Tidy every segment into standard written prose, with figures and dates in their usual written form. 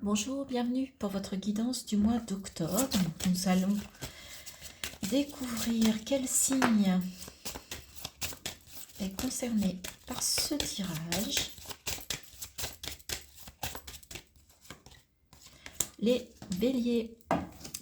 Bonjour, bienvenue pour votre guidance du mois d'octobre. Nous allons découvrir quel signe est concerné par ce tirage. Les béliers.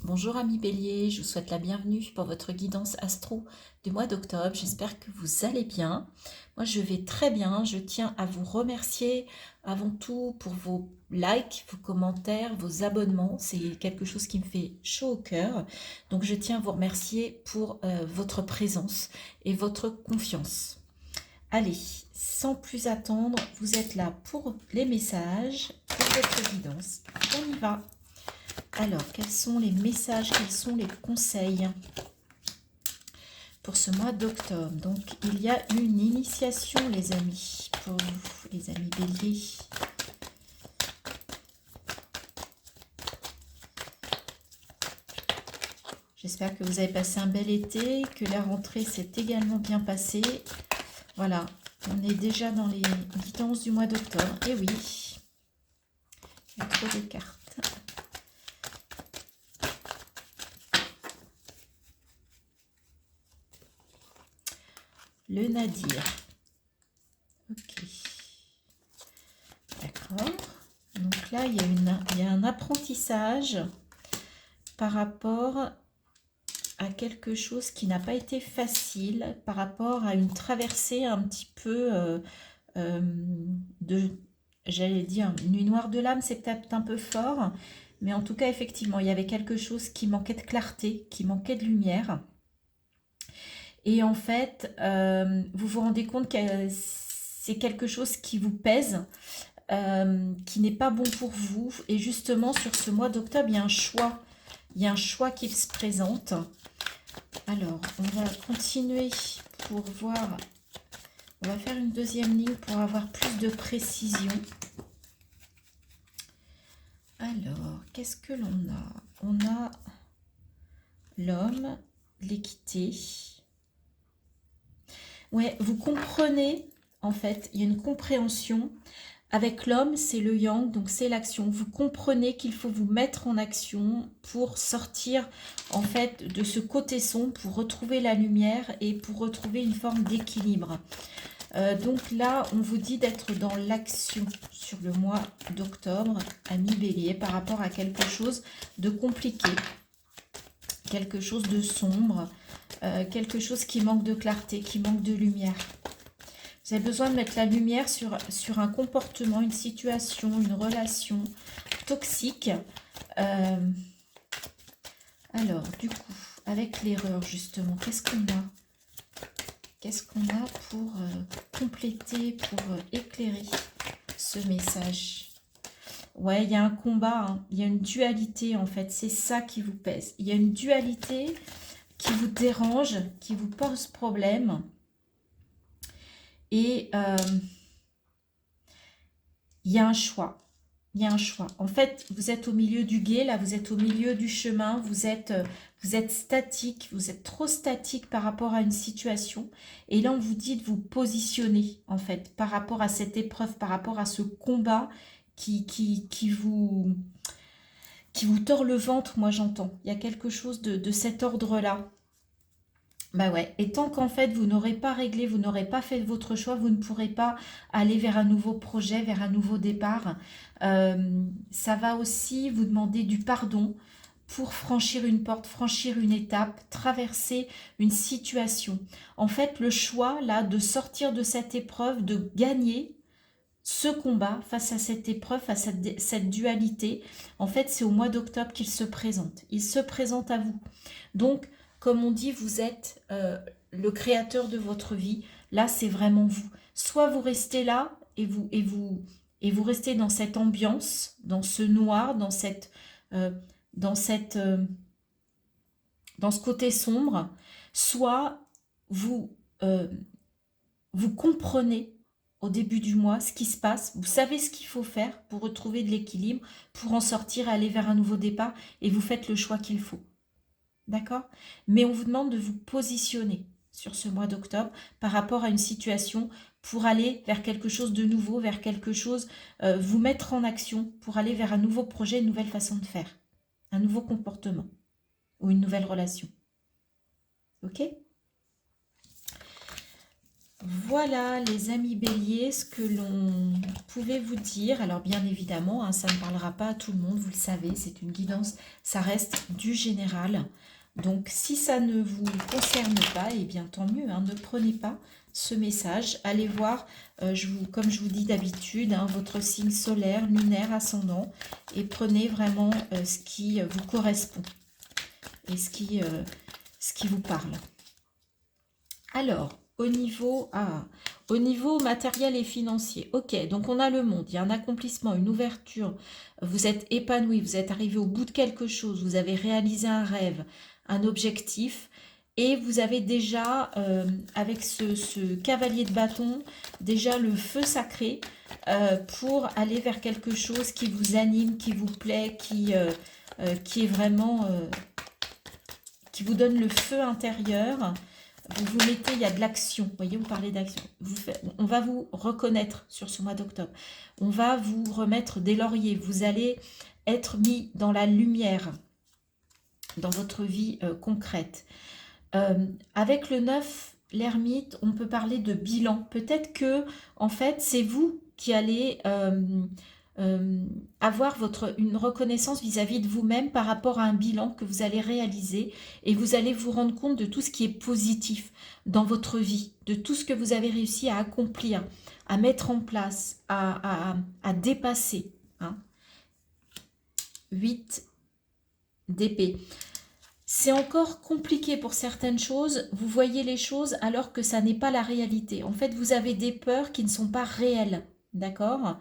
Bonjour amis béliers, je vous souhaite la bienvenue pour votre guidance astro du mois d'octobre. J'espère que vous allez bien. Moi je vais très bien, je tiens à vous remercier avant tout pour vos likes, vos commentaires, vos abonnements. C'est quelque chose qui me fait chaud au cœur. Donc je tiens à vous remercier pour votre présence et votre confiance. Allez, sans plus attendre, vous êtes là pour les messages, pour votre guidance. On y va. Alors, quels sont les messages, quels sont les conseils pour ce mois d'octobre? Donc, il y a une initiation, les amis, pour vous, les amis béliers. J'espère que vous avez passé un bel été, que la rentrée s'est également bien passée. Voilà, on est déjà dans les guidances du mois d'octobre. Et oui, il y a trop de cartes. Le Nadir. Ok. D'accord. Donc là, il y a un apprentissage par rapport à quelque chose qui n'a pas été facile, par rapport à une traversée un petit peu j'allais dire, une nuit noire de l'âme, c'est peut-être un peu fort, mais en tout cas, effectivement, il y avait quelque chose qui manquait de clarté, qui manquait de lumière. Et en fait, vous vous rendez compte que c'est quelque chose qui vous pèse, qui n'est pas bon pour vous. Et justement, sur ce mois d'octobre, il y a un choix. Il y a un choix qui se présente. Alors, on va continuer pour voir. On va faire une deuxième ligne pour avoir plus de précision. Alors, qu'est-ce que l'on a? On a l'homme, l'équité. Ouais, vous comprenez, en fait, il y a une compréhension. Avec l'homme, c'est le yang, donc c'est l'action. Vous comprenez qu'il faut vous mettre en action pour sortir, en fait, de ce côté sombre, pour retrouver la lumière et pour retrouver une forme d'équilibre. Donc là, on vous dit d'être dans l'action sur le mois d'octobre, amis bélier, par rapport à quelque chose de compliqué, quelque chose de sombre, quelque chose qui manque de clarté, qui manque de lumière. Vous avez besoin de mettre la lumière sur un comportement, une situation, une relation toxique. Alors, du coup, avec l'erreur, justement, qu'est-ce qu'on a? Qu'est-ce qu'on a pour compléter, pour éclairer ce message? Ouais, il y a un combat, hein. Il y a une dualité, en fait. C'est ça qui vous pèse. Il y a une dualité qui vous dérange, qui vous pose problème. Et il y a un choix. Il y a un choix. En fait, vous êtes au milieu du gué, là, vous êtes au milieu du chemin, vous êtes statique, vous êtes trop statique par rapport à une situation. Et là, on vous dit de vous positionner, en fait, par rapport à cette épreuve, par rapport à ce combat qui vous tord le ventre, moi j'entends. Il y a quelque chose de cet ordre-là. Bah ouais, et tant qu'en fait vous n'aurez pas réglé, vous n'aurez pas fait votre choix, vous ne pourrez pas aller vers un nouveau projet, vers un nouveau départ. Ça va aussi vous demander du pardon pour franchir une porte, franchir une étape, traverser une situation. En fait, le choix là de sortir de cette épreuve, de gagner ce combat face à cette épreuve, face à cette dualité, en fait c'est au mois d'octobre qu'il se présente. Il se présente à vous. Donc, comme on dit, vous êtes le créateur de votre vie. Là, c'est vraiment vous. Soit vous restez là et vous restez dans cette ambiance, dans ce noir, dans ce côté sombre. Soit vous comprenez au début du mois ce qui se passe. Vous savez ce qu'il faut faire pour retrouver de l'équilibre, pour en sortir, aller vers un nouveau départ, et vous faites le choix qu'il faut. D'accord? Mais on vous demande de vous positionner sur ce mois d'octobre par rapport à une situation pour aller vers quelque chose de nouveau, vers quelque chose, vous mettre en action pour aller vers un nouveau projet, une nouvelle façon de faire, un nouveau comportement ou une nouvelle relation. Ok? Voilà les amis béliers, ce que l'on pouvait vous dire. Alors bien évidemment, hein, ça ne parlera pas à tout le monde, vous le savez, c'est une guidance, ça reste du général. Donc si ça ne vous concerne pas, eh bien tant mieux, hein, ne prenez pas ce message. Allez voir, comme je vous dis d'habitude, hein, votre signe solaire, lunaire, ascendant, et prenez vraiment ce qui vous correspond et ce qui vous parle. Alors, au niveau matériel et financier, ok, donc on a le monde, il y a un accomplissement, une ouverture, vous êtes épanoui, vous êtes arrivé au bout de quelque chose, vous avez réalisé un rêve, un objectif, et vous avez déjà, avec ce cavalier de bâton, déjà le feu sacré pour aller vers quelque chose qui vous anime, qui vous plaît, qui est vraiment, qui vous donne le feu intérieur. Vous vous mettez, il y a de l'action, vous voyez, vous parlez d'action. On va vous reconnaître sur ce mois d'octobre. On va vous remettre des lauriers. Vous allez être mis dans la lumière dans votre vie concrète. Avec le 9, l'ermite, on peut parler de bilan. Peut-être que, en fait, c'est vous qui allez avoir une reconnaissance vis-à-vis de vous-même par rapport à un bilan que vous allez réaliser, et vous allez vous rendre compte de tout ce qui est positif dans votre vie, de tout ce que vous avez réussi à accomplir, à mettre en place, à dépasser. Hein. 8 d'épée. C'est encore compliqué pour certaines choses, vous voyez les choses alors que ça n'est pas la réalité. En fait, vous avez des peurs qui ne sont pas réelles, d'accord ?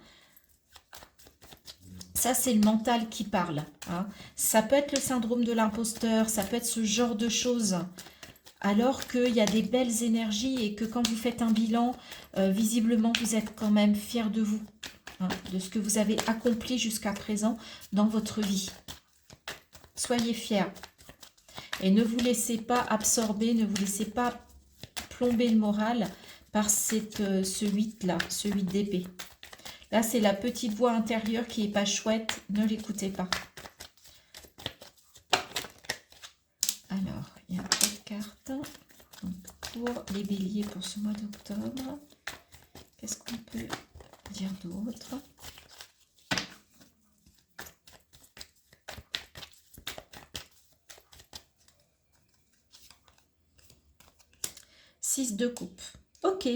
Ça, c'est le mental qui parle. Hein. Ça peut être le syndrome de l'imposteur, ça peut être ce genre de choses. Alors qu'il y a des belles énergies et que quand vous faites un bilan, visiblement, vous êtes quand même fier de vous, hein, de ce que vous avez accompli jusqu'à présent dans votre vie. Soyez fiers. Et ne vous laissez pas absorber, ne vous laissez pas plomber le moral par ce 8-là, ce 8 d'épée. Là, c'est la petite voix intérieure qui n'est pas chouette. Ne l'écoutez pas. Alors, il y a 4 cartes. Donc, pour les béliers pour ce mois d'octobre. Qu'est-ce qu'on peut dire d'autre ? Six de coupe. Ok,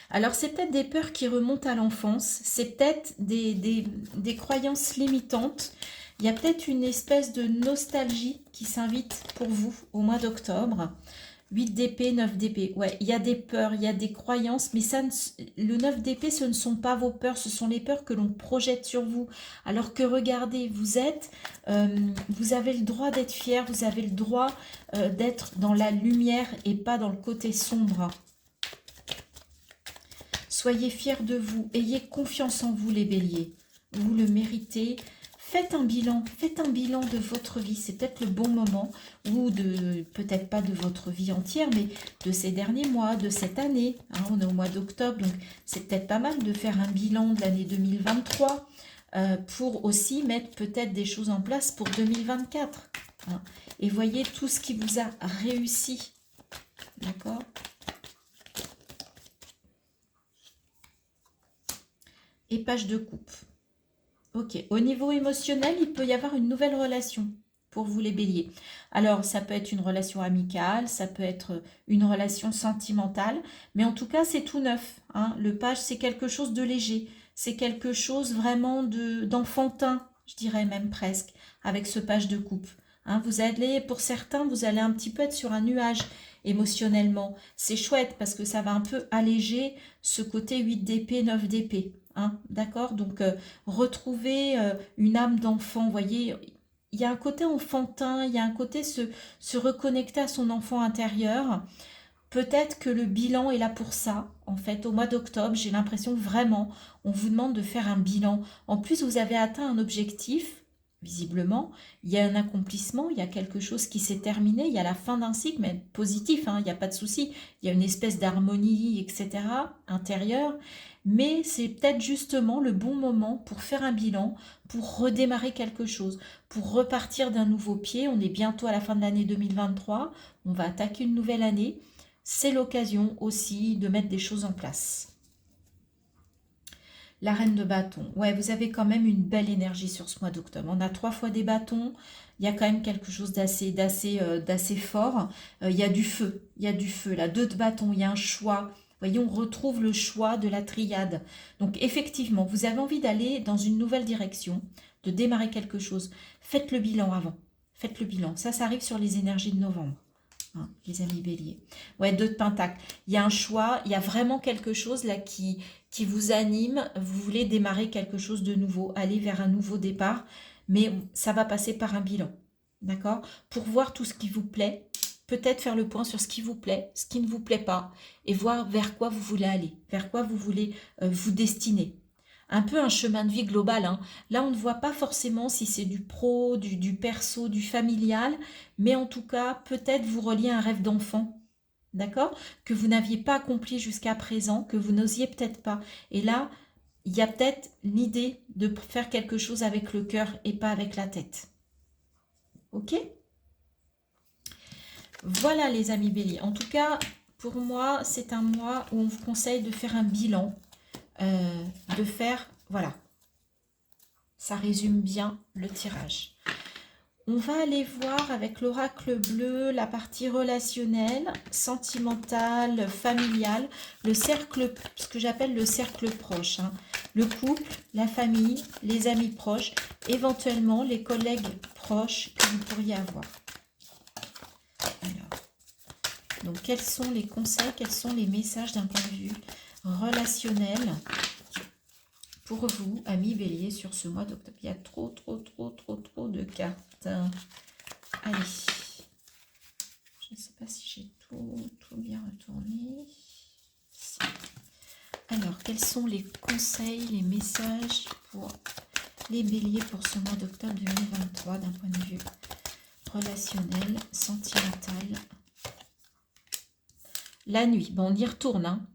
alors c'est peut-être des peurs qui remontent à l'enfance, c'est peut-être des croyances limitantes, il y a peut-être une espèce de nostalgie qui s'invite pour vous au mois d'octobre. 8 d'épée, 9 d'épée, ouais, il y a des peurs, il y a des croyances, mais ça le 9 d'épée, ce ne sont pas vos peurs, ce sont les peurs que l'on projette sur vous. Alors que regardez, vous avez le droit d'être fier, vous avez le droit d'être dans la lumière et pas dans le côté sombre. Soyez fiers de vous, ayez confiance en vous les béliers, vous le méritez. Faites un bilan de votre vie, c'est peut-être le bon moment, ou peut-être pas de votre vie entière, mais de ces derniers mois, de cette année. Hein, on est au mois d'octobre, donc c'est peut-être pas mal de faire un bilan de l'année 2023 pour aussi mettre peut-être des choses en place pour 2024. Hein, et voyez tout ce qui vous a réussi. D'accord ? Et page de coupe. Ok, au niveau émotionnel, il peut y avoir une nouvelle relation pour vous les béliers. Alors, ça peut être une relation amicale, ça peut être une relation sentimentale, mais en tout cas, c'est tout neuf. Hein. Le page, c'est quelque chose de léger, c'est quelque chose vraiment d'enfantin, je dirais même presque, avec ce page de coupe. Hein, vous allez, pour certains, vous allez un petit peu être sur un nuage émotionnellement. C'est chouette parce que ça va un peu alléger ce côté 8 d'épée, 9 d'épée. Hein, d'accord, donc retrouver une âme d'enfant, vous voyez, il y a un côté enfantin, il y a un côté se reconnecter à son enfant intérieur. Peut-être que le bilan est là pour ça. En fait, au mois d'octobre, j'ai l'impression vraiment, on vous demande de faire un bilan. En plus, vous avez atteint un objectif visiblement, il y a un accomplissement, il y a quelque chose qui s'est terminé, il y a la fin d'un cycle, mais positif, hein, il n'y a pas de souci, il y a une espèce d'harmonie, etc., intérieure, mais c'est peut-être justement le bon moment pour faire un bilan, pour redémarrer quelque chose, pour repartir d'un nouveau pied. On est bientôt à la fin de l'année 2023, on va attaquer une nouvelle année, c'est l'occasion aussi de mettre des choses en place. La reine de bâton. Ouais, vous avez quand même une belle énergie sur ce mois d'octobre. On a 3 fois des bâtons. Il y a quand même quelque chose d'assez fort. Il y a du feu. Il y a du feu. Là, 2 de bâton. Il y a un choix. Vous voyez, on retrouve le choix de la triade. Donc, effectivement, vous avez envie d'aller dans une nouvelle direction, de démarrer quelque chose. Faites le bilan avant. Faites le bilan. Ça arrive sur les énergies de novembre. Hein, les amis béliers. Ouais, 2 de pentacle. Il y a un choix. Il y a vraiment quelque chose là qui vous anime, vous voulez démarrer quelque chose de nouveau, aller vers un nouveau départ, mais ça va passer par un bilan, d'accord? Pour voir tout ce qui vous plaît, peut-être faire le point sur ce qui vous plaît, ce qui ne vous plaît pas, et voir vers quoi vous voulez aller, vers quoi vous voulez vous destiner. Un peu un chemin de vie global, hein. Là, on ne voit pas forcément si c'est du pro, du perso, du familial, mais en tout cas, peut-être vous relier à un rêve d'enfant, d'accord? Que vous n'aviez pas accompli jusqu'à présent, que vous n'osiez peut-être pas. Et là, il y a peut-être l'idée de faire quelque chose avec le cœur et pas avec la tête. Ok? Voilà les amis béliers. En tout cas, pour moi, c'est un mois où on vous conseille de faire un bilan, voilà. Ça résume bien le tirage. On va aller voir avec l'oracle bleu la partie relationnelle, sentimentale, familiale, le cercle, ce que j'appelle le cercle proche. Hein. Le couple, la famille, les amis proches, éventuellement les collègues proches que vous pourriez avoir. Alors, donc quels sont les conseils, quels sont les messages d'un point de vue relationnel pour vous, amis béliers, sur ce mois d'octobre? Il y a trop de cartes. Allez. Je ne sais pas si j'ai tout bien retourné. Alors, quels sont les conseils, les messages pour les béliers pour ce mois d'octobre 2023 d'un point de vue relationnel, sentimental? La nuit, bon, on y retourne, hein.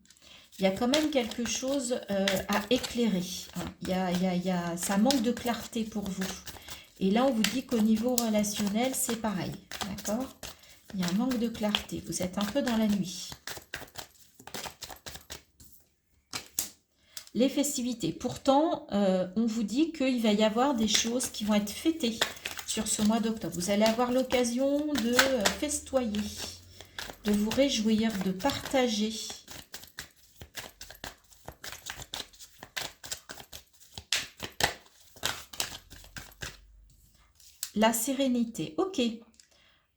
Il y a quand même quelque chose à éclairer. Hein. Ça manque de clarté pour vous. Et là, on vous dit qu'au niveau relationnel, c'est pareil. D'accord? Il y a un manque de clarté. Vous êtes un peu dans la nuit. Les festivités. Pourtant, on vous dit qu'il va y avoir des choses qui vont être fêtées sur ce mois d'octobre. Vous allez avoir l'occasion de festoyer, de vous réjouir, de partager. La sérénité, ok.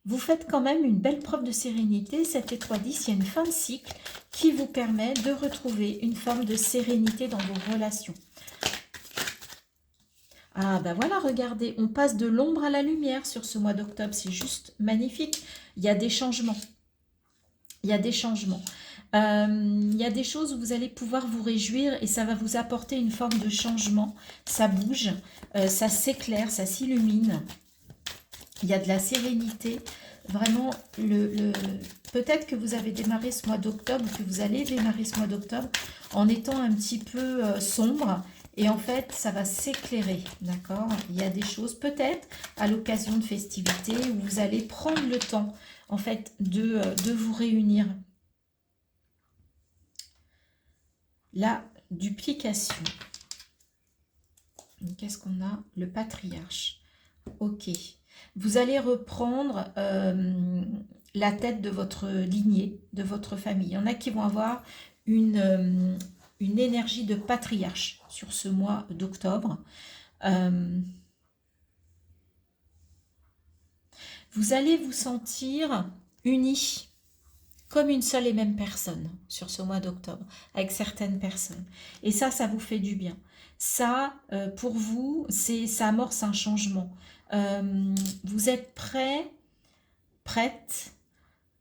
Vous faites quand même une belle preuve de sérénité. 7 et 3, 10, il y a une fin de cycle qui vous permet de retrouver une forme de sérénité dans vos relations. Ah ben voilà, regardez, on passe de l'ombre à la lumière sur ce mois d'octobre. C'est juste magnifique. Il y a des changements. Il y a des changements. Il y a des choses où vous allez pouvoir vous réjouir et ça va vous apporter une forme de changement. Ça bouge, ça s'éclaire, ça s'illumine. Il y a de la sérénité. Vraiment, peut-être que vous avez démarré ce mois d'octobre, que vous allez démarrer ce mois d'octobre en étant un petit peu sombre. Et en fait, ça va s'éclairer, d'accord? Il y a des choses, peut-être, à l'occasion de festivités, où vous allez prendre le temps, en fait, de vous réunir. La duplication. Qu'est-ce qu'on a? Le patriarche. Ok. Vous allez reprendre la tête de votre lignée, de votre famille. Il y en a qui vont avoir une énergie de patriarche sur ce mois d'octobre. Vous allez vous sentir unis comme une seule et même personne sur ce mois d'octobre, avec certaines personnes. Et ça vous fait du bien. Ça, pour vous, ça amorce un changement. Vous êtes prête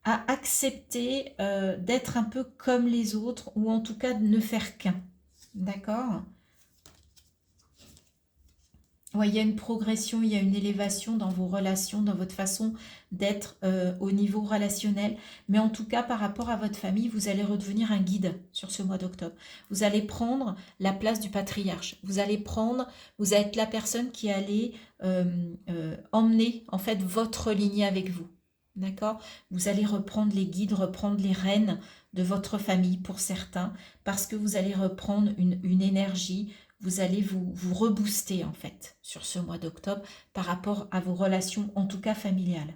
à accepter d'être un peu comme les autres, ou en tout cas de ne faire qu'un. D'accord? Ouais, il y a une progression, il y a une élévation dans vos relations, dans votre façon d'être au niveau relationnel. Mais en tout cas, par rapport à votre famille, vous allez redevenir un guide sur ce mois d'octobre. Vous allez prendre la place du patriarche. Vous allez être la personne qui allait emmener en fait votre lignée avec vous. D'accord? Vous allez reprendre les guides, reprendre les rênes de votre famille pour certains, parce que vous allez reprendre une énergie, vous allez vous rebooster en fait sur ce mois d'octobre par rapport à vos relations, en tout cas familiales.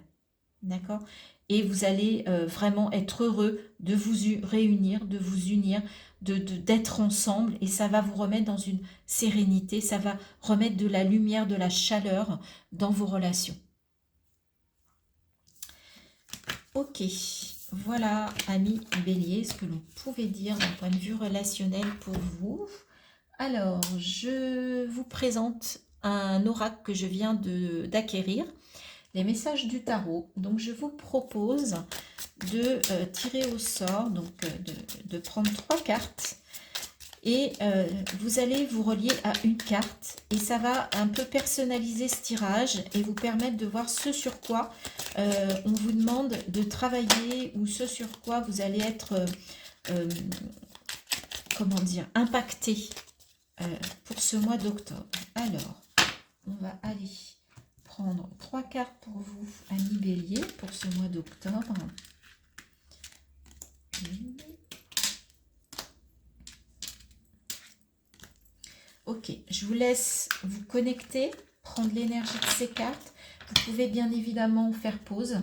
D'accord? Et vous allez vraiment être heureux de vous réunir, de vous unir, d'être ensemble, et ça va vous remettre dans une sérénité, ça va remettre de la lumière, de la chaleur dans vos relations. Ok, voilà, amis Bélier, ce que l'on pouvait dire d'un point de vue relationnel pour vous. Alors, je vous présente un oracle que je viens d'acquérir, les messages du tarot. Donc, je vous propose de tirer au sort, donc de prendre 3 cartes. Et vous allez vous relier à une carte et ça va un peu personnaliser ce tirage et vous permettre de voir ce sur quoi on vous demande de travailler ou ce sur quoi vous allez être, comment dire, impacté pour ce mois d'octobre. Alors, on va aller prendre 3 cartes pour vous, amis Bélier, pour ce mois d'octobre. Ok, je vous laisse vous connecter, prendre l'énergie de ces cartes. Vous pouvez bien évidemment faire pause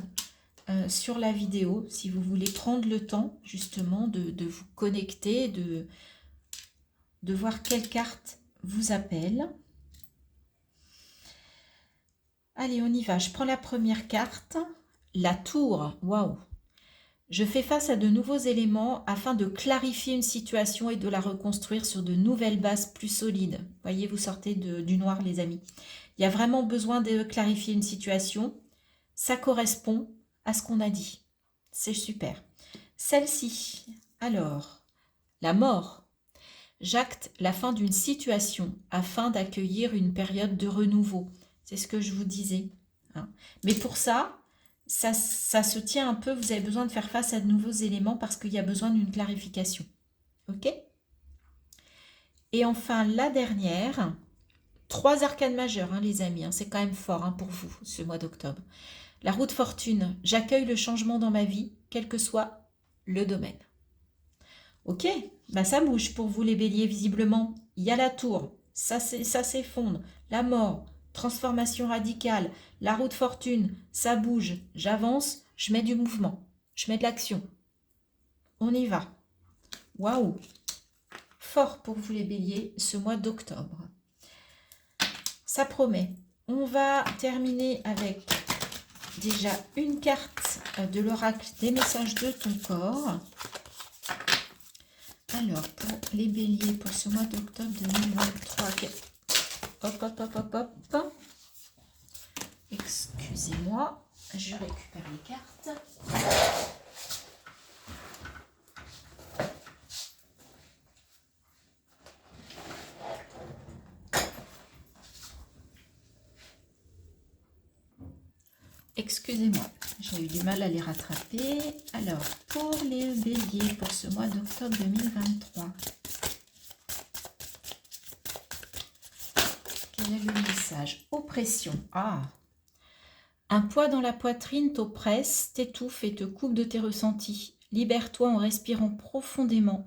sur la vidéo si vous voulez prendre le temps justement de vous connecter, de voir quelle carte vous appelle. Allez, on y va. Je prends la première carte, la tour. Waouh! Je fais face à de nouveaux éléments afin de clarifier une situation et de la reconstruire sur de nouvelles bases plus solides. Voyez, vous sortez du noir, les amis. Il y a vraiment besoin de clarifier une situation. Ça correspond à ce qu'on a dit. C'est super. Celle-ci, alors, la mort. J'acte la fin d'une situation afin d'accueillir une période de renouveau. C'est ce que je vous disais. Hein. Mais pour ça se tient un peu, vous avez besoin de faire face à de nouveaux éléments parce qu'il y a besoin d'une clarification. Ok? Et enfin, la dernière, 3 arcanes majeures, hein, les amis, hein, c'est quand même fort hein, pour vous, ce mois d'octobre. La roue de fortune, j'accueille le changement dans ma vie, quel que soit le domaine. Ok, bah ça bouge pour vous les béliers, visiblement. Il y a la tour, ça s'effondre, la mort, transformation radicale, la roue de fortune, ça bouge, j'avance, je mets du mouvement, je mets de l'action. On y va. Waouh! Fort pour vous les béliers, ce mois d'octobre. Ça promet. On va terminer avec déjà une carte de l'oracle des messages de ton corps. Alors, pour les béliers, pour ce mois d'octobre 2023, hop, hop, hop, hop, hop. Excusez-moi, je récupère les cartes. Excusez-moi, j'ai eu du mal à les rattraper. Alors, pour les béliers, pour ce mois d'octobre 2023, quel est le message? Oppression. Ah! Un poids dans la poitrine t'oppresse, t'étouffe et te coupe de tes ressentis. Libère-toi en respirant profondément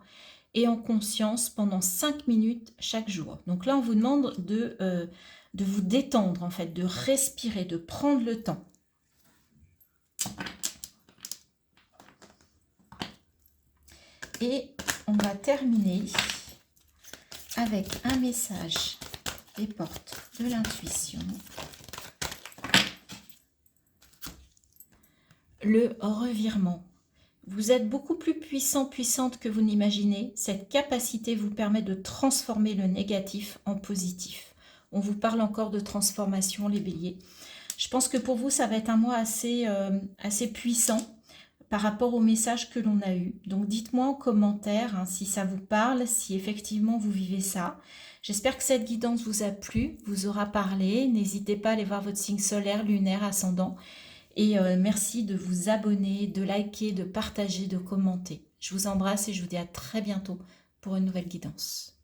et en conscience pendant 5 minutes chaque jour. Donc là, on vous demande de vous détendre, en fait, de respirer, de prendre le temps. Et on va terminer avec un message des portes de l'intuition. Le revirement. Vous êtes beaucoup plus puissant, puissante que vous n'imaginez. Cette capacité vous permet de transformer le négatif en positif. On vous parle encore de transformation, les béliers. Je pense que pour vous, ça va être un mois assez puissant par rapport au message que l'on a eu. Donc dites-moi en commentaire hein, si ça vous parle, si effectivement vous vivez ça. J'espère que cette guidance vous a plu, vous aura parlé. N'hésitez pas à aller voir votre signe solaire, lunaire, ascendant. Et merci de vous abonner, de liker, de partager, de commenter. Je vous embrasse et je vous dis à très bientôt pour une nouvelle guidance.